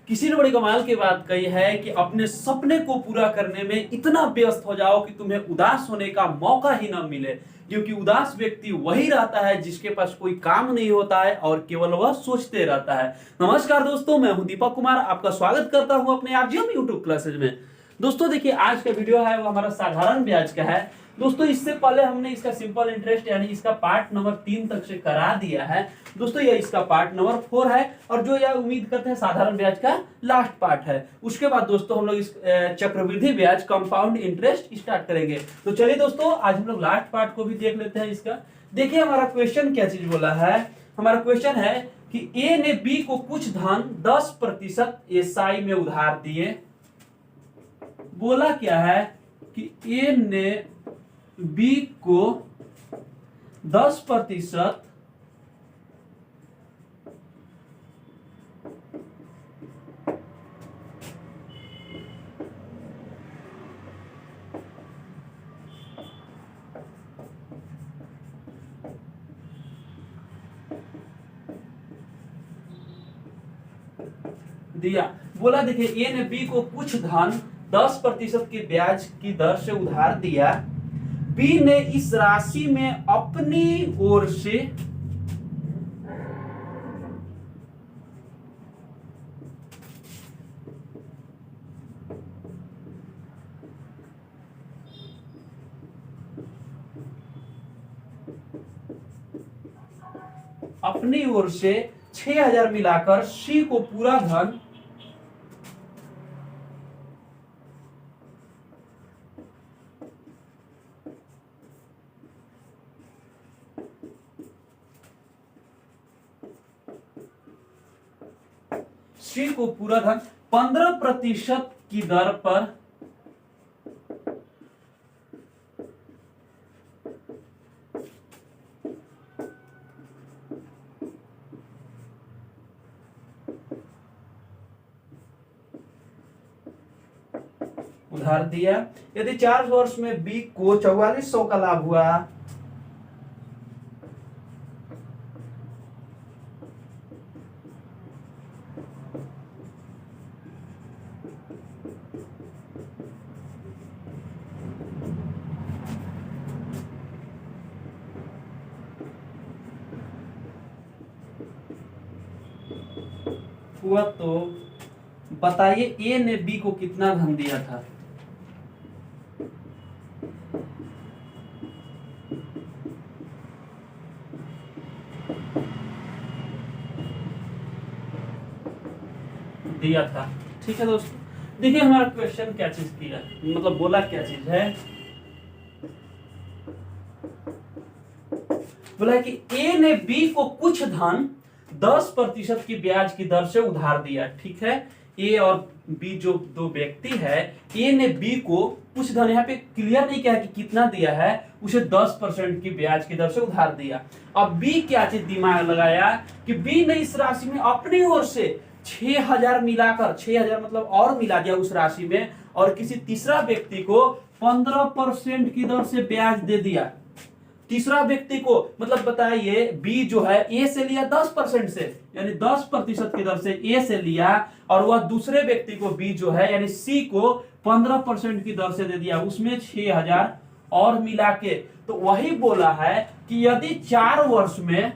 किसी ने बड़ी कमाल की बात कही है कि अपने सपने को पूरा करने में इतना व्यस्त हो जाओ कि तुम्हें उदास होने का मौका ही ना मिले, क्योंकि उदास व्यक्ति वही रहता है जिसके पास कोई काम नहीं होता है और केवल वह सोचते रहता है। नमस्कार दोस्तों, मैं हूं दीपक कुमार, आपका स्वागत करता हूं अपने आरजीएम यूट्यूब क्लासेज में। दोस्तों देखिए, आज का वीडियो है वो हमारा साधारण ब्याज का है। दोस्तों इससे पहले हमने इसका सिंपल इंटरेस्ट यानी इसका पार्ट नंबर 3 तक से करा दिया है। दोस्तों ये इसका पार्ट नंबर 4 है और जो यह उम्मीद करते हैं साधारण ब्याज का लास्ट पार्ट है। उसके बाद दोस्तों हम लोग इस चक्रवृद्धि ब्याज कंपाउंड इंटरेस्ट स्टार्ट करेंगे। तो चलिए दोस्तों, आज हम लोग लास्ट पार्ट को भी देख लेते हैं इसका। देखिए हमारा क्वेश्चन क्या चीज बोला है। हमारा क्वेश्चन है कि ए ने बी को कुछ धन 10% एसआई में उधार दिए। बोला क्या है कि ए ने बी को 10% दिया। बोला देखिए, ए ने बी को कुछ धन 10% के ब्याज की दर से उधार दिया। बी ने इस राशि में अपनी ओर से अपनी ओर से 6000 मिलाकर सी को पूरा धन सी को पूरा धन 15% की दर पर उधार दिया। यदि 4 वर्ष में बी को 4400 का लाभ हुआ तो बताइए ए ने बी को कितना धन दिया था। दिया था। ठीक है दोस्तों, देखिए हमारा क्वेश्चन क्या चीज किया, मतलब बोला क्या चीज है। बोला कि ए ने बी को कुछ धन 10% की ब्याज की दर से उधार दिया। ठीक है, ए और बी जो दो व्यक्ति है, ए ने बी को कुछ धन, यहाँ पे क्लियर नहीं किया कि कितना दिया है, उसे 10% की ब्याज की दर से उधार दिया। अब बी क्या चीज दिमाग लगाया कि बी ने इस राशि में अपनी ओर से 6000 मिलाकर, 6000 मतलब और मिला दिया उस राशि में, और किसी तीसरा व्यक्ति को 15% की दर से ब्याज दे दिया। तीसरा व्यक्ति को मतलब बताइए, बी जो है ए से लिया 10% से, यानी 10% की दर से ए से लिया, और वह दूसरे व्यक्ति को बी जो है यानी सी को 15% की दर से दे दिया, उसमें 6000 और मिला के। तो वही बोला है कि यदि 4 वर्ष में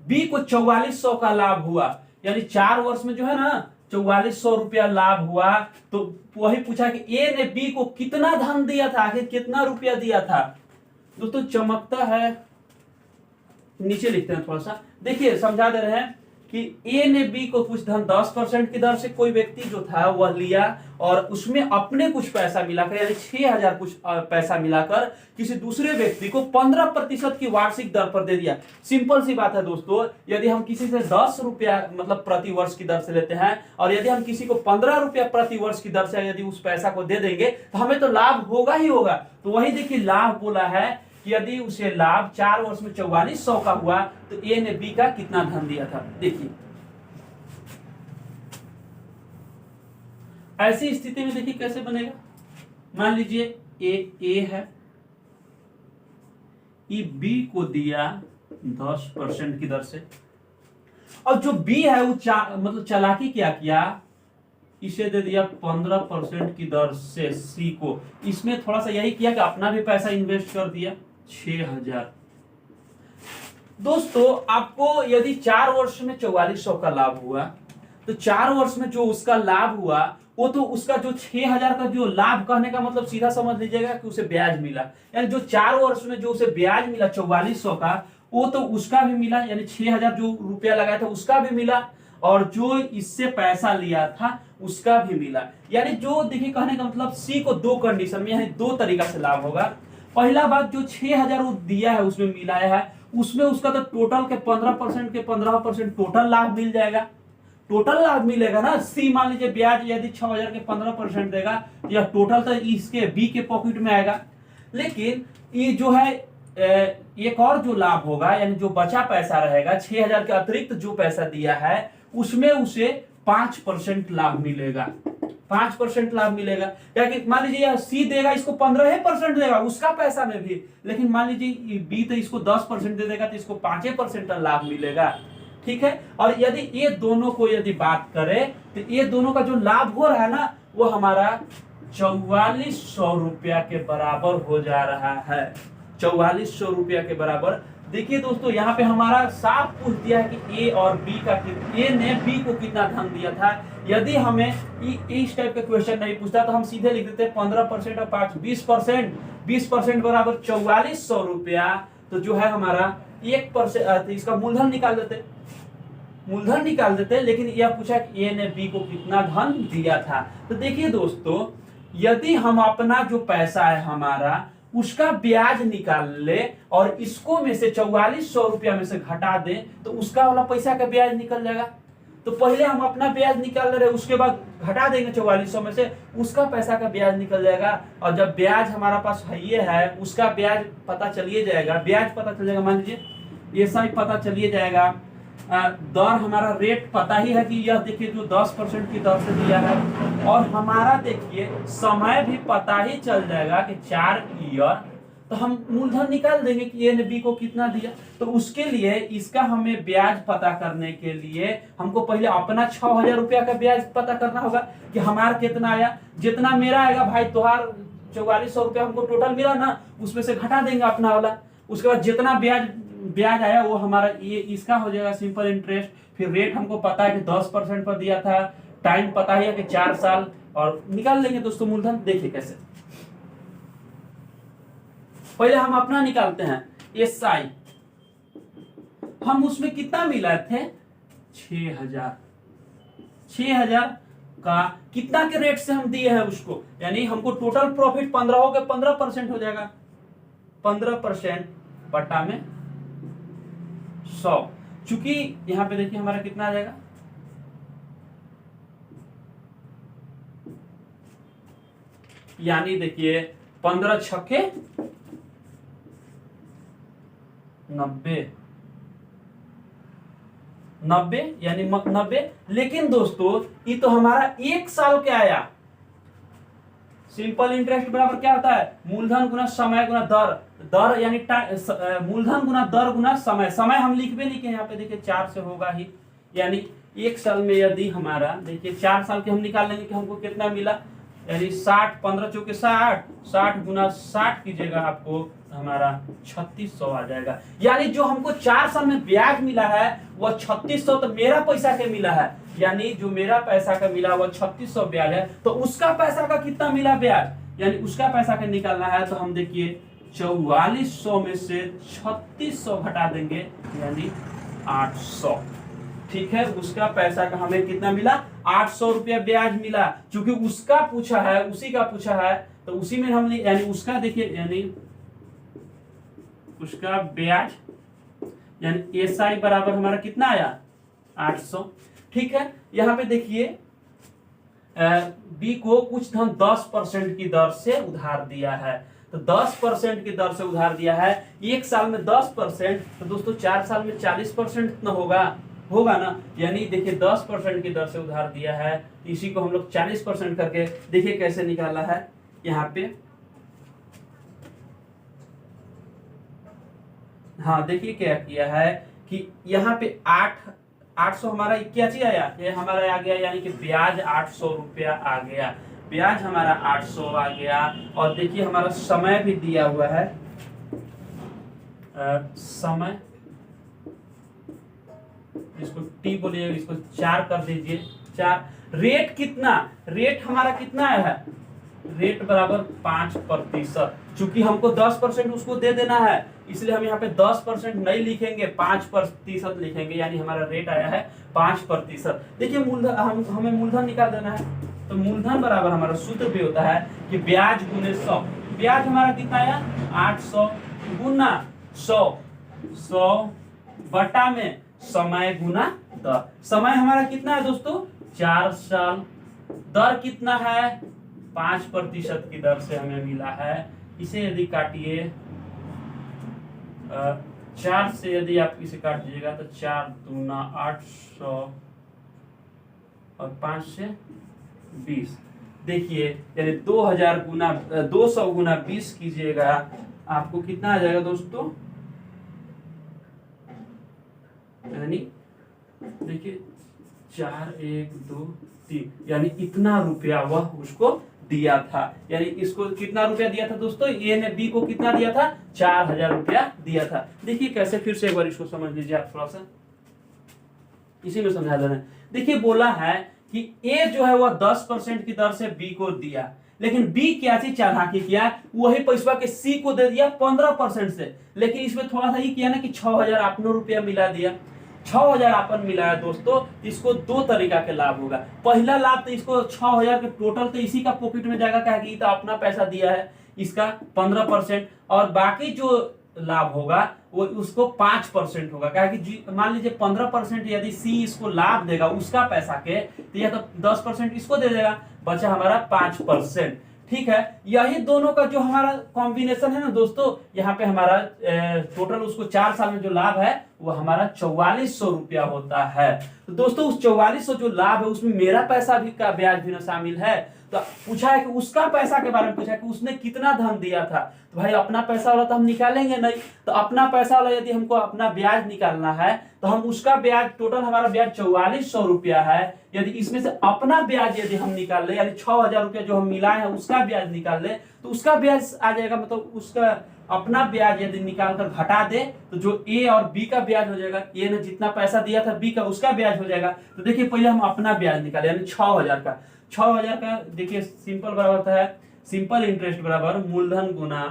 बी को 4400 का लाभ हुआ, यानी 4 वर्ष में जो है ना 4400 रुपया लाभ हुआ, तो वही पूछा कि ए ने बी को कितना धन दिया था, आखिर कितना रुपया दिया था। दोस्तों चमकता है, नीचे लिखते हैं थोड़ा सा, देखिए समझा दे रहे हैं कि ए ने बी को कुछ धन 10% की दर से कोई व्यक्ति जो था वह लिया, और उसमें अपने कुछ पैसा मिलाकर यानी 6000 कुछ पैसा मिलाकर किसी दूसरे व्यक्ति को 15% की वार्षिक दर पर दे दिया। सिंपल सी बात है दोस्तों, यदि हम किसी से 10 रुपया मतलब प्रति वर्ष की दर से लेते हैं, और यदि हम किसी को 15 रुपया प्रति वर्ष की दर से यदि उस पैसा को दे देंगे तो हमें तो लाभ होगा ही होगा। तो वही देखिए लाभ बोला है कि यदि उसे लाभ 4 वर्ष में 4400 का हुआ तो ए ने बी का कितना धन दिया था। देखिए ऐसी स्थिति में देखिए कैसे बनेगा। मान लीजिए ए है, ई बी को दिया 10% की दर से, और जो बी है वो मतलब चालाकी क्या किया, इसे दे दिया 15% की दर से सी को। इसमें थोड़ा सा यही किया कि अपना भी पैसा इन्वेस्ट कर दिया 6000। दोस्तों आपको यदि 4 वर्ष में 4400 का लाभ हुआ, तो 4 वर्ष में जो उसका लाभ हुआ वो तो उसका जो 6000 का जो लाभ, कहने का मतलब सीधा समझ लीजिएगा कि उसे ब्याज मिला, यानी जो 4 वर्ष में जो उसे ब्याज मिला 4400 का, वो तो उसका भी मिला, यानी 6000 जो रुपया लगाया था उसका भी मिला, और जो इससे पैसा लिया था उसका भी मिला। यानी जो देखिए कहने का मतलब सी को दो कंडीशन में, यानी दो तरीका से लाभ होगा। पहला बात, जो 6000 वो दिया है उसमें मिलाया है, उसमें उसका तो टोटल के 15% के 15% टोटल लाभ मिल जाएगा, टोटल लाभ मिलेगा ना। सी मान लीजिए ब्याज यदि 6000 के 15% देगा, तो यह टोटल तो इसके बी के पॉकेट में आएगा। लेकिन ये जो है एक और जो लाभ होगा, यानी जो बचा पैसा रहेगा 6000 के अतिरिक्त जो पैसा दिया है उसमें उसे 5% लाभ मिलेगा, 5% लाभ मिलेगा। क्या कि मान लीजिए सी देगा इसको 15% देगा उसका पैसा में भी, लेकिन मान लीजिए बी तो इसको 10% दे देगा, तो इसको 5% लाभ मिलेगा। ठीक है, और यदि ये दोनों को यदि बात करें तो ये दोनों का जो लाभ हो रहा है ना, वो हमारा 4400 रुपया के बराबर हो जा रहा है, 4400 रुपया के बराबर। देखिए दोस्तों यहाँ पे हमारा साफ पूछ दिया है कि ए और बी का, ए ने बी को कितना धन दिया था। यदि हमें इस टाइप का क्वेश्चन नहीं पूछता तो हम सीधे लिख देते 15% और 5 20%, 20% बराबर 4400 रुपया। तो जो है हमारा 1% इसका मूलधन निकाल देते, मूलधन निकाल देते। लेकिन यह पूछा कि ए ने बी को कितना धन दिया था। तो देखिए दोस्तों, यदि हम अपना जो पैसा है हमारा उसका ब्याज निकाल ले और इसको में से 4400 रुपया में से घटा दें, तो उसका वाला पैसा का ब्याज निकल जाएगा। तो पहले हम अपना ब्याज निकाल रहे, उसके बाद घटा देंगे 4400 में से, उसका पैसा का ब्याज निकल जाएगा। और जब ब्याज हमारा पास ये है, उसका ब्याज पता चलिए जाएगा, ब्याज पता चल जाएगा, मान लीजिए ये सब पता चलिए जाएगा। दर हमारा रेट पता ही है कि यह देखिए जो 10% की दर से दिया है, और हमारा देखिए समय भी पता ही चल जाएगा कि 4 ईयर। तो हम मूलधन निकाल देंगे कि ए ने बी को कितना दिया। तो उसके लिए इसका हमें ब्याज पता करने के लिए हमको पहले अपना 6000 रुपया का ब्याज पता करना होगा कि हमारा कितना आया। जितना मेरा आएगा भाई, तुहार 4400 रुपया हमको टोटल मिला ना, उसमें से घटा देंगे अपना वाला। उसके बाद जितना ब्याज आया वो हमारा ये इसका हो जाएगा सिंपल इंटरेस्ट। फिर रेट हमको पता है कि 10% पर दिया था, टाइम पता है कि 4 साल, और निकाल लेंगे दोस्तों मूलधन। देखिए कैसे, पहले हम अपना निकालते हैं एसआई। हम उसमें कितना मिला थे 6000, 6000 का कितना के रेट से हम दिए हैं उसको, यानी हमको टोटल प्रॉफिट 15 हो गया, 15% हो जाएगा, 15% बटा में 100। चूंकि यहां पे देखिए हमारा कितना आ जाएगा, यानी देखिए 15 छक्के 90, यानी 90। लेकिन दोस्तों ये तो हमारा 1 साल के आया। सिंपल इंटरेस्ट बराबर क्या होता है, मूलधन गुना समय गुना दर, दर यानी मूलधन गुना दर गुना समय। समय हम लिख भी नहीं किए यहाँ पे, देखिए 4 से होगा ही, यानी 1 साल में यदि हमारा देखिए 4 साल के हम निकाल लेंगे कि हमको कितना मिला, यानी 60, 15 चौके 60, 60 गुना 60 कीजिएगा, आपको हमारा 3600 आ जाएगा। यानी जो हमको 4 साल में ब्याज मिला है वह 3600 तो मेरा पैसा के मिला है, यानी जो मेरा पैसा का मिला वह 3600 ब्याज है। तो उसका पैसा का कितना मिला ब्याज, यानी उसका पैसा का निकालना है। तो हम देखिए 4400 में से 3600 घटा देंगे, यानी 800। ठीक है, उसका पैसा का हमें कितना मिला, 800 रुपया ब्याज मिला। क्योंकि उसका पूछा है, उसी का पूछा है, तो उसी में हमने, यानी उसका देखिए, यानी उसका ब्याज, यानी एसआई बराबर हमारा कितना आया 800। ठीक है, यहां पे देखिए बी को कुछ धन 10% की दर से उधार दिया है। तो 10% की दर से उधार दिया है, 1 साल में 10%, तो दोस्तों 4 साल में 40% न होगा ना। यानी देखिए 10% की दर से उधार दिया है, इसी को हम लोग 40% करके देखिए कैसे निकाला है। यहाँ पे हाँ देखिए क्या किया है कि यहाँ पे 8 800 हमारा क्या चीज आया, ये हमारा आ गया, यानी कि ब्याज 800 रुपया आ गया, ब्याज हमारा 800 आ गया। और देखिए हमारा समय भी दिया हुआ है, समय, इसको टी बोलिए, इसको 4 कर दीजिए, 4। रेट कितना, रेट हमारा कितना है, रेट बराबर 5%। चूंकि हमको 10% उसको दे देना है, इसलिए हम यहाँ पे 10% नहीं लिखेंगे, 5% लिखेंगे, यानी हमारा रेट आया है 5%। देखिए मूलधन, हमें मूलधन निकाल देना है, तो मूलधन बराबर हमारा सूत्र भी होता है कि ब्याज गुने 100। ब्याज हमारा कितना आया, 800 गुना 100, 100 बटा में समय गुना दर। समय हमारा कितना है दोस्तों, 4 साल। दर कितना है, 5% की दर से हमें मिला है। इसे यदि काटिए, 4 से यदि आप इसे काट दीजिएगा तो 4 दूना 800 और 5 से 20। देखिए यानी 2000 गुना 200 गुना 20 कीजिएगा, आपको कितना आ जाएगा दोस्तों, यानी देखिए 4 1 2 3, यानी इतना रुपया वह उसको दिया था। यानी इसको कितना रुपया दिया था दोस्तों, ए ने बी को कितना दिया था, 4000 रुपया दिया था। देखिए कैसे, फिर से एक बार इसको समझ लीजिए आप, थोड़ा सा इसी में समझा देना है। देखिए बोला है कि ए जो है वह 10% की दर से बी को दिया, लेकिन बी क्या चीज चालाकी किया, वही पैसा के सी को दे दिया 15% से। लेकिन इसमें थोड़ा सा ही किया ना कि 6000 आपने रुपया मिला दिया, 6000 आपन मिलाया दोस्तों। इसको दो तरीका के लाभ होगा। पहला लाभ तो इसको 6000 के टोटल तो इसी का पॉकेट में जाएगा, क्या कि तो अपना पैसा दिया है, इसका 15%, और बाकी जो लाभ होगा वो उसको 5% होगा, क्या कि मान लीजिए 15% यदि सी इसको लाभ देगा उसका पैसा के, तो यह तो 10% इसको दे देगा, बचा हमारा 5%। ठीक है, यही दोनों का जो हमारा कॉम्बिनेशन है ना दोस्तों, यहाँ पे हमारा टोटल उसको 4 साल में जो लाभ है वो हमारा 4400 रुपया होता है। तो दोस्तों उस 4400 जो लाभ है उसमें मेरा पैसा भी का ब्याज भी ना शामिल है। तो पूछा है कि उसका पैसा के बारे में पूछा है कि उसने कितना धन दिया था, तो भाई अपना पैसा वाला तो हम निकालेंगे नहीं, तो अपना पैसा वाला यदि हमको अपना ब्याज निकालना है तो हम उसका ब्याज, टोटल हमारा ब्याज 4400 रुपया है, यदि इसमें से अपना ब्याज यदि हम निकाल ले, यानी 6000 रुपया जो हम मिलाए हैं उसका ब्याज निकाल ले, तो उसका ब्याज आ जाएगा, मतलब उसका अपना ब्याज यदि निकाल कर घटा दे तो जो ए और बी का ब्याज हो जाएगा, ए ने जितना पैसा दिया था बी का उसका ब्याज हो जाएगा। तो देखिए पहले हम अपना ब्याज निकाले, यानी 6000 का, 6000 का देखिए सिंपल बराबर होता है, सिंपल इंटरेस्ट बराबर मूलधन गुना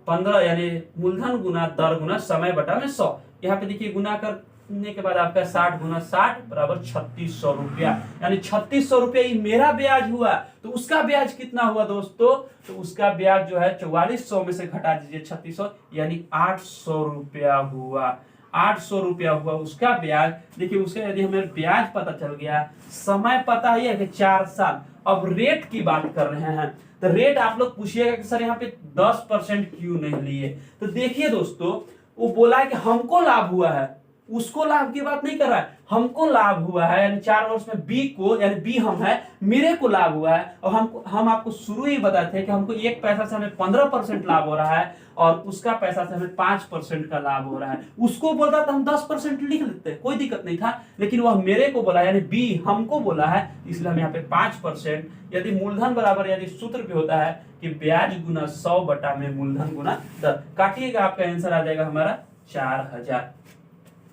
15, यानी मूलधन गुना दर गुना समय बटा में 100। यहाँ पे देखिए गुना करने के बाद आपका 60 गुना 60 बराबर 3600 रुपया, यानी 3600 रुपया ही मेरा ब्याज हुआ। तो उसका ब्याज कितना हुआ दोस्तों, तो उसका ब्याज जो है 4400 में से घटा दीजिए 3600, यानी 800 रुपया हुआ, 800 रुपया हुआ उसका ब्याज। देखिए उसका यदि हमें ब्याज पता चल गया, समय पता है कि 4 साल। अब रेट की बात कर रहे हैं, तो रेट आप लोग पूछिएगा कि सर यहाँ पे 10% क्यों नहीं लिए। तो देखिए दोस्तों, वो बोला है कि हमको लाभ हुआ है, उसको लाभ की बात नहीं कर रहा है, हमको लाभ हुआ है, यानी 4 वर्ष में बी को, यानी बी हम है, मेरे को लाभ हुआ है। और हम आपको शुरू ही बताए थे कि हमको एक पैसा से हमें 15% लाभ हो रहा है और उसका पैसा से हमें 5% का लाभ हो रहा है। उसको बोलता तो हम 10% लिख लेते, कोई दिक्कत नहीं था, लेकिन वह मेरे को बोला, यानी बी हमको बोला है, इसलिए हम यहाँ पे 5%। यदि मूलधन बराबर, यदि सूत्र भी होता है कि ब्याज गुना 100 बटा में मूलधन गुना दर, काटिएगा आपका आंसर आ जाएगा हमारा 4000।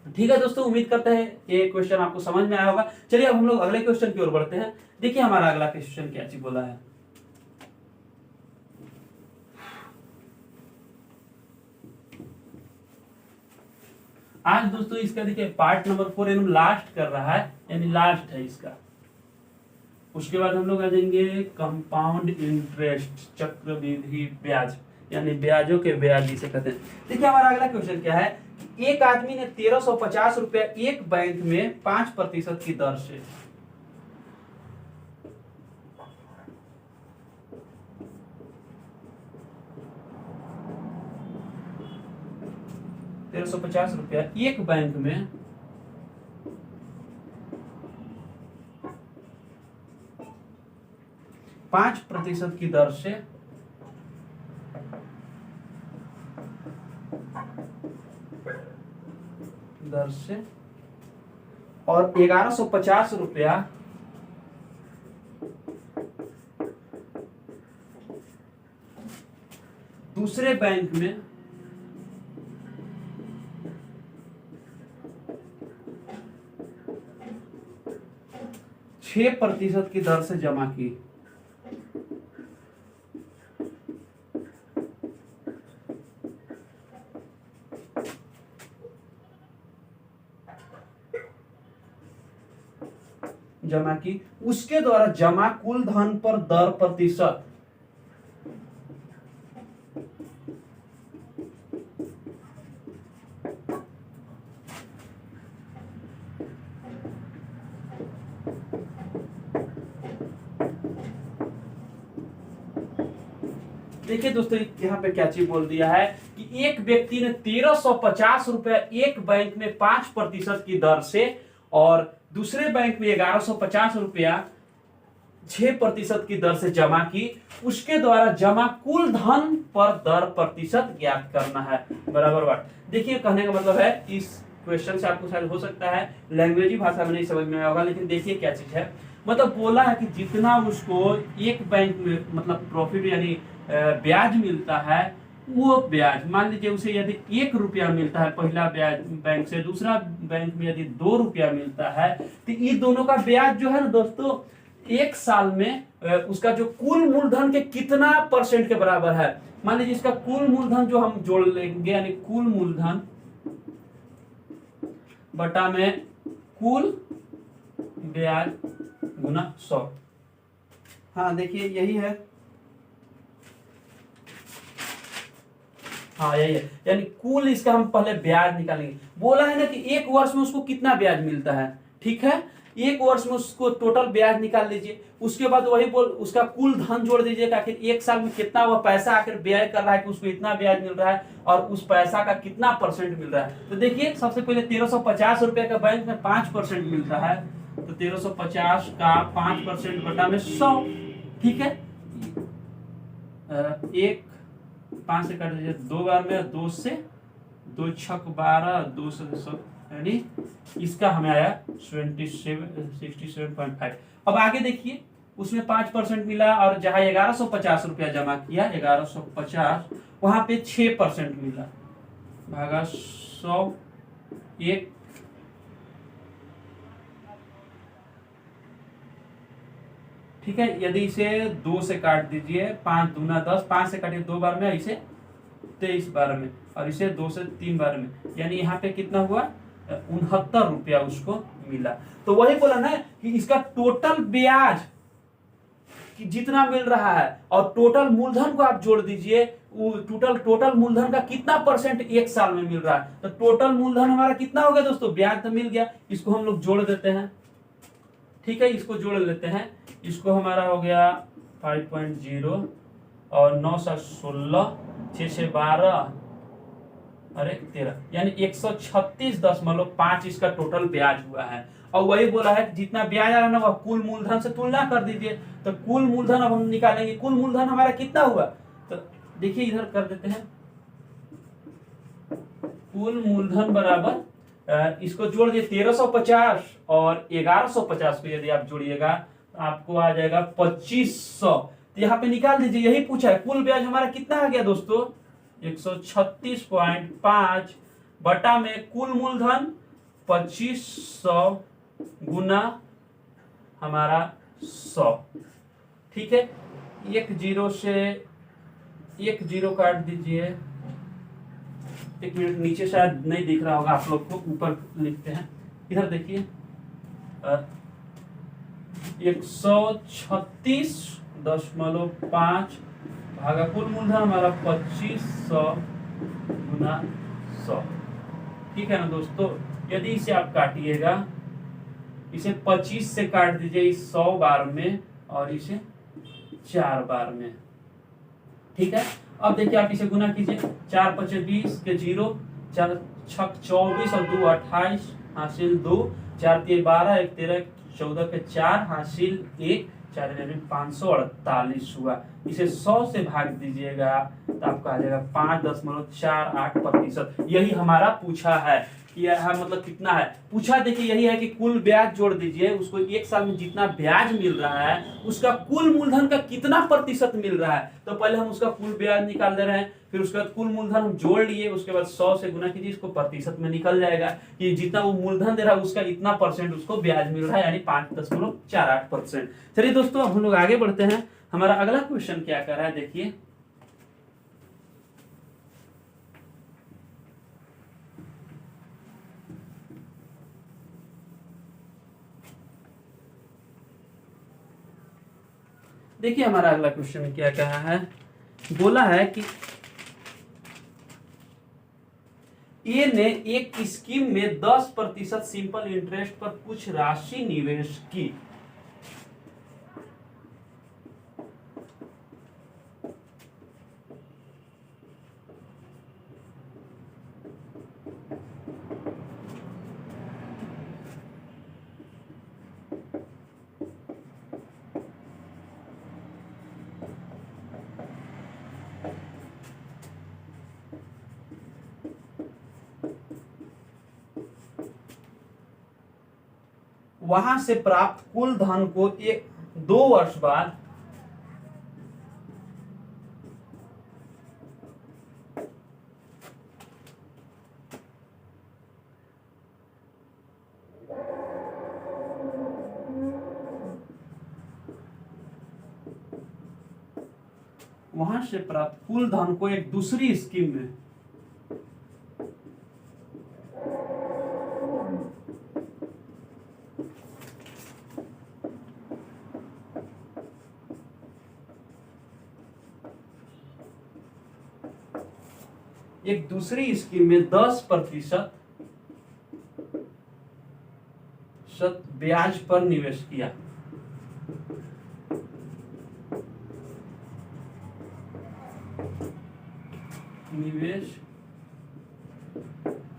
ठीक है दोस्तों, उम्मीद करते हैं ये क्वेश्चन आपको समझ में आया होगा। चलिए अब हम लोग अगले क्वेश्चन की ओर बढ़ते हैं। देखिए हमारा अगला क्वेश्चन क्या चीज बोला है। आज दोस्तों इसका देखिए पार्ट नंबर 4 एकदम लास्ट कर रहा है, यानी लास्ट है इसका। उसके बाद हम लोग आ जाएंगे कंपाउंड इंटरेस्ट, चक्रवृद्धि ब्याज, यानी ब्याजों के ब्याज जिसे कहते हैं। देखिए हमारा अगला क्वेश्चन क्या है, एक आदमी ने 1350 रुपया एक बैंक में 5% की दर से, ₹1350 एक बैंक में 5% की दर से और 1150 रुपया दूसरे बैंक में 6% की दर से जमा की। उसके द्वारा जमा कुल धन पर दर प्रतिशत देखिए दोस्तों, यहाँ पे क्या चीज बोल दिया है कि एक व्यक्ति ने 1350 रुपया एक बैंक में 5% की दर से और दूसरे बैंक में 1150 रुपया 6% की दर से जमा की। उसके द्वारा जमा कुल धन पर दर प्रतिशत ज्ञात करना है बराबर बात। देखिए कहने का मतलब है, इस क्वेश्चन से आपको शायद हो सकता है लैंग्वेजी भाषा में नहीं समझ में होगा, लेकिन देखिए क्या चीज है। मतलब बोला है कि जितना उसको एक बैंक में मतलब प्रॉफिट यानी ब्याज मिलता है, वो ब्याज मान लीजिए उसे यदि 1 रुपया मिलता है पहला ब्याज बैंक से, दूसरा बैंक में यदि 2 रुपया मिलता है, तो ये दोनों का ब्याज जो है ना दोस्तों, एक साल में उसका जो कुल मूलधन के कितना % के बराबर है। मान लीजिए इसका कुल मूलधन जो हम जोड़ लेंगे, यानी कुल मूलधन बटा में कुल ब्याज गुना 100। हाँ देखिए यही है, हाँ यही है, यानी कुल इसका हम पहले ब्याज निकालेंगे। बोला है ना कि एक वर्ष में उसको कितना ब्याज मिलता है, ठीक है, एक वर्ष में उसको टोटल ब्याज निकाल लीजिए। उसके बाद वही बोल उसका कुल धन जोड़ दीजिएगा कि एक साल में कितना वह पैसा आकर व्यय कर रहा है कि उसको इतना ब्याज मिल रहा है और उस पैसा का कितना % मिल रहा है। तो देखिए सबसे पहले 1350 रुपए का बैंक में 5% मिलता है, तो 1350 का 5% बटा में 100, ठीक है, 5 से काट दीजिए 2 बार में, 2 से 2 छक 12, 2 से 100, यानी इसका हमें आया 67.5। अब आगे देखिए उसमें 5% मिला और जहां 1150 रुपया जमा किया 1150, वहां पे 6% मिला भागा 100 एक, ठीक है। यदि इसे 2 से काट दीजिए, 5 दूना 10, 5 से काटिए 2 बार में, इसे 23 बार में और इसे 2 से 3 बार में, यानी यहाँ पे कितना हुआ 69 रुपया उसको मिला। तो वही बोला ना कि इसका टोटल ब्याज कि जितना मिल रहा है और टोटल मूलधन को आप जोड़ दीजिए, टोटल मूलधन का कितना % एक साल में मिल रहा है। तो टोटल मूलधन हमारा कितना हो गया दोस्तों, ब्याज तो मिल गया, इसको हम लोग जोड़ देते हैं, ठीक है, इसको जोड़ लेते हैं। इसको हमारा हो गया 5.0 और 9 से 16, 6 से 12 और 1 13, यानी 136.5 इसका टोटल ब्याज हुआ है। और वही बोला है कि जितना ब्याज आ रहा है ना वह कुल मूलधन से तुलना कर दीजिए। तो कुल मूलधन अब हम निकालेंगे, कुल मूलधन हमारा कितना हुआ, तो देखिए इधर कर देते हैं, कुल मूलधन बराबर इसको जोड़ दिए 1350 और 1150 को यदि आप जोड़िएगा तो आपको आ जाएगा 2500। तो यहाँ पे निकाल दीजिए, यही पूछा है, कुल ब्याज हमारा कितना आ गया दोस्तों 136.5 बटा में कुल मूलधन 2500 गुना हमारा 100, ठीक है। 1 0 से 1 0 काट दीजिए, 1 मिनट, नीचे शायद नहीं दिख रहा होगा आप लोग को, ऊपर लिखते हैं, इधर देखिए 136.5 भागा कुल मूलधन हमारा 2500 गुना 100, ठीक है ना दोस्तों। यदि इसे आप काटिएगा, इसे 25 से काट दीजिए इस 100 बार में और इसे 4 बार में, ठीक है। अब देखिए आप इसे गुना कीजिए, 4 5 20 के 0, 4 6 24 और 2 28 हासिल 2, 4 3 12, 1 13 14 के 4 हासिल 1, 4 548 हुआ। इसे 100 से भाग दीजिएगा तो आपको आ जाएगा 5.48%। यही हमारा पूछा है यह है मतलब कितना है पूछा। देखिए यही है कि कुल ब्याज जोड़ दीजिए, उसको एक साल में जितना ब्याज मिल रहा है उसका कुल मूलधन का कितना प्रतिशत मिल रहा है। तो पहले हम उसका कुल ब्याज निकाल दे रहे हैं, फिर उसके बाद कुल मूलधन हम जोड़ लिए, उसके बाद 100 से गुना कीजिए, इसको प्रतिशत में निकल जाएगा कि जितना वो मूलधन दे रहा है उसका इतना परसेंट उसको ब्याज मिल रहा है, यानी 5.48%। चलिए दोस्तों अब हम लोग आगे बढ़ते हैं। हमारा अगला क्वेश्चन क्या कर रहा है देखिए, देखिए हमारा अगला क्वेश्चन क्या कहा है, बोला है कि ए ने एक स्कीम में 10% सिंपल इंटरेस्ट पर कुछ राशि निवेश की। वहां से प्राप्त कुल धन को 2 वर्ष बाद एक दूसरी स्कीम में एक दूसरी स्कीम में 10% ब्याज पर निवेश किया।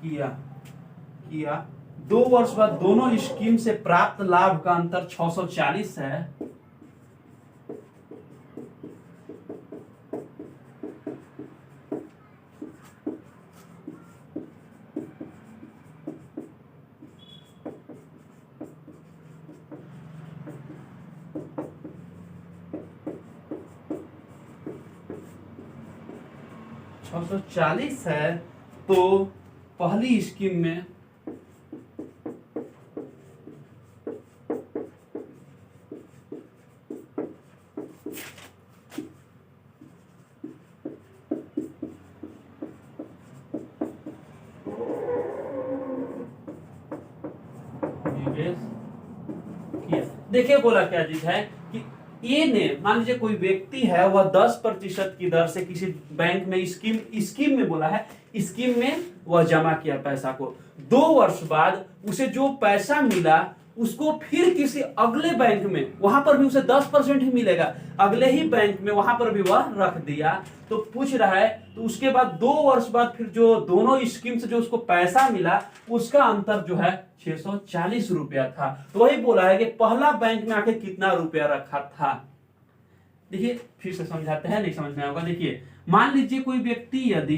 किया 2 वर्ष बाद दोनों स्कीम से प्राप्त लाभ का अंतर 640 है। है तो पहली स्कीम में निवेश किया। देखिए बोला क्या चीज है कि ए ने, मान लीजिए कोई व्यक्ति है वह 10% की दर से किसी बैंक में स्कीम में बोला है, स्कीम में वह जमा किया पैसा को। 2 वर्ष बाद उसे जो पैसा मिला उसको फिर किसी अगले बैंक में, वहां पर भी उसे 10% ही मिलेगा, अगले ही बैंक में वहां पर भी वह रख दिया। तो पूछ रहा है तो उसके बाद 2 वर्ष बाद फिर जो दोनों स्कीम से जो उसको पैसा मिला उसका अंतर जो है 640 रुपया था। तो वही बोला है कि पहला बैंक में आके कितना रुपया रखा था। देखिए फिर से समझाते हैं, नहीं समझ में आएगा। देखिए मान लीजिए कोई व्यक्ति यदि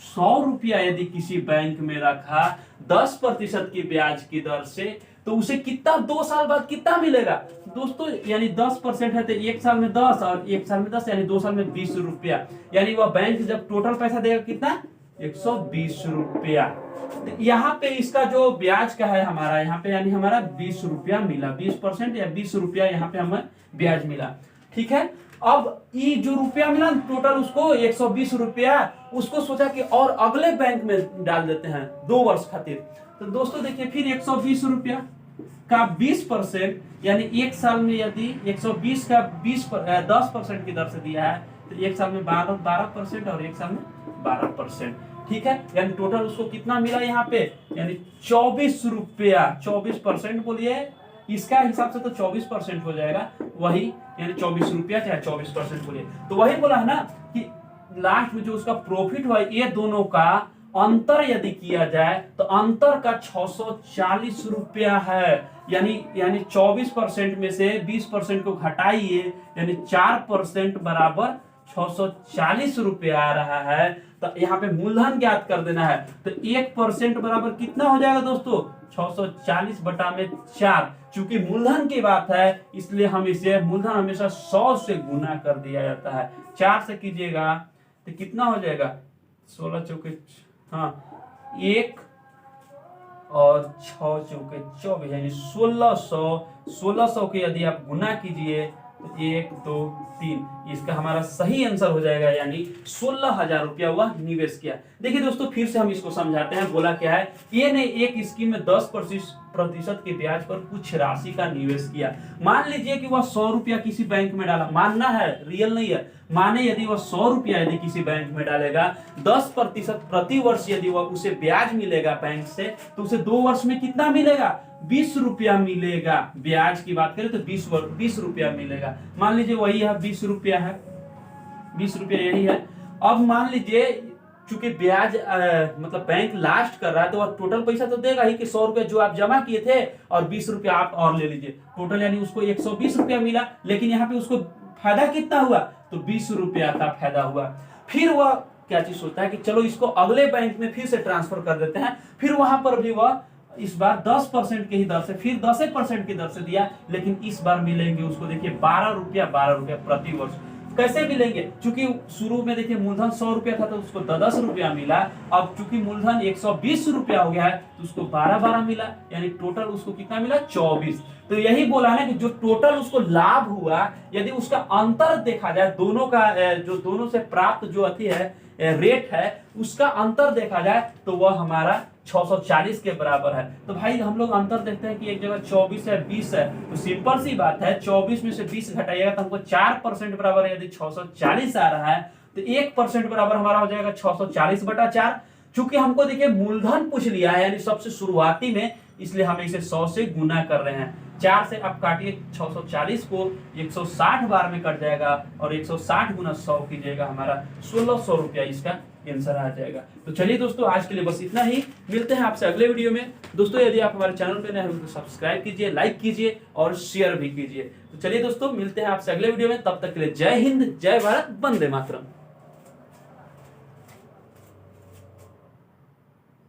100 रुपया यदि किसी बैंक में रखा 10% की ब्याज की दर से, तो उसे कितना 2 साल बाद कितना मिलेगा दोस्तों, यानी 10% है तो 1 साल में 10 और 1 साल में 10 यानी 2 साल में 20 रुपया, यानी वह बैंक जब टोटल पैसा देगा कितना 120 रुपया। तो यहाँ पे इसका जो ब्याज का है हमारा, यहाँ पे यानी हमारा 20 रुपया मिला, 20% या 20 रुपया यहाँ पे हमें ब्याज मिला। ठीक है, अब ये जो रुपया मिला टोटल उसको 120 रुपया, उसको सोचा कि और अगले बैंक में डाल देते हैं 2 वर्ष खातिर। तो दोस्तों देखिए फिर 120 रुपया का 20% यानी 1 साल में यदि 120 का 10% की दर से दिया है तो 1 साल में 12% और 1 साल में 12%। ठीक है, यानी टोटल उसको कितना मिला यहाँ पे, यानी 24 रुपया। 24% बोलिए, इसका हिसाब से तो 24% हो जाएगा, वही यानी 24 रुपया चाहे 24% बोलिए। तो वही बोला है ना कि लास्ट में जो उसका प्रॉफिट हुआ ये दोनों का अंतर यदि किया जाए तो अंतर का 640 रुपया है। यानी 24% में से 20% को घटाइए, यानी 4% बराबर 640 रुपया आ रहा है। तो यहाँ पे मूलधन ज्ञात कर देना है। तो 1% बराबर कितना हो जाएगा दोस्तों, 640 बटा में 4। चूंकि मूलधन की बात है इसलिए हम इसे मूलधन हमेशा 100 से गुना कर दिया जाता है। 4 से कीजिएगा तो कितना हो जाएगा, 16 चौके, हाँ 1 और 6 चौके 24, यानी 1600 के यदि आप गुना कीजिए तो 1 2 3, इसका हमारा सही आंसर हो जाएगा, यानी 16,000 रुपया वह निवेश किया। देखिए दोस्तों फिर से हम इसको समझाते हैं। बोला क्या है, ए ने एक स्कीम में 10% के ब्याज पर कुछ राशि का निवेश किया। मान लीजिए कि वह 100 रुपया किसी बैंक में डाला, मानना है, रियल नहीं है, माने यदि वह 100 रुपया यदि किसी बैंक में डालेगा, 10% प्रति वर्ष यदि वह उसे ब्याज मिलेगा बैंक से, तो उसे 2 वर्ष में कितना मिलेगा, 20 रुपया मिलेगा। ब्याज की बात करें तो 20 रुपया मिलेगा। मान लीजिए वही है 20 रुपया है, 20 रुपया यही है। अब मान लीजिए चूंकि ब्याज मतलब बैंक लास्ट कर रहा है तो वह टोटल पैसा तो देगा ही कि 100 रुपया जो आप जमा किए थे और 20 रुपया आप और ले लीजिए, टोटल यानी उसको 120 रुपया मिला। लेकिन यहाँ पे उसको फायदा कितना हुआ, तो 20 रुपया का फायदा हुआ। फिर वह क्या चीज सोचता है कि चलो इसको अगले बैंक में फिर से ट्रांसफर कर देते हैं। फिर वहां पर भी वह इस बार 10% की ही दर से, फिर 10% की दर से दिया, लेकिन इस बार मिलेंगे उसको देखिए 12 रुपया प्रति वर्ष। कैसे मिलेंगे, चूंकि शुरू में देखिए मूलधन 100 रुपया था तो उसको 10 रुपया मिला। अब चूंकि मूलधन 120 रुपया हो गया है तो उसको 12 मिला, यानी टोटल उसको कितना मिला, 24। तो यही बोला ना कि जो टोटल उसको लाभ हुआ, यदि उसका अंतर देखा जाए, दोनों का जो दोनों से प्राप्त जो अति है रेट है, उसका अंतर देखा जाए तो वह हमारा 640 के बराबर है। तो भाई हम लोग अंतर देखते हैं कि एक जगह 24 है 20 है, तो सिंपल सी बात है 24 में से 20 घटाइएगा तो हमको 4% बराबर है। यदि 640 आ रहा है तो 1% बराबर हमारा हो जाएगा 640 बटा 4। चूंकि हमको देखिए मूलधन पूछ लिया है यानी सबसे शुरुआती में, इसलिए हम इसे 100 से गुना कर रहे हैं। 4 से अब काटिए 640 को 160 बार में कट जाएगा और 160 गुना 100 कीजिएगा, हमारा 1600 रुपया इसका आंसर आ जाएगा। तो चलिए दोस्तों आज के लिए बस इतना ही, मिलते हैं आपसे अगले वीडियो में। दोस्तों यदि आप हमारे चैनल पे नए हैं तो सब्सक्राइब कीजिए, लाइक कीजिए और शेयर भी कीजिए। तो चलिए दोस्तों मिलते हैं आपसे अगले वीडियो में, तब तक के लिए जय हिंद, जय भारत, वंदे मातरम।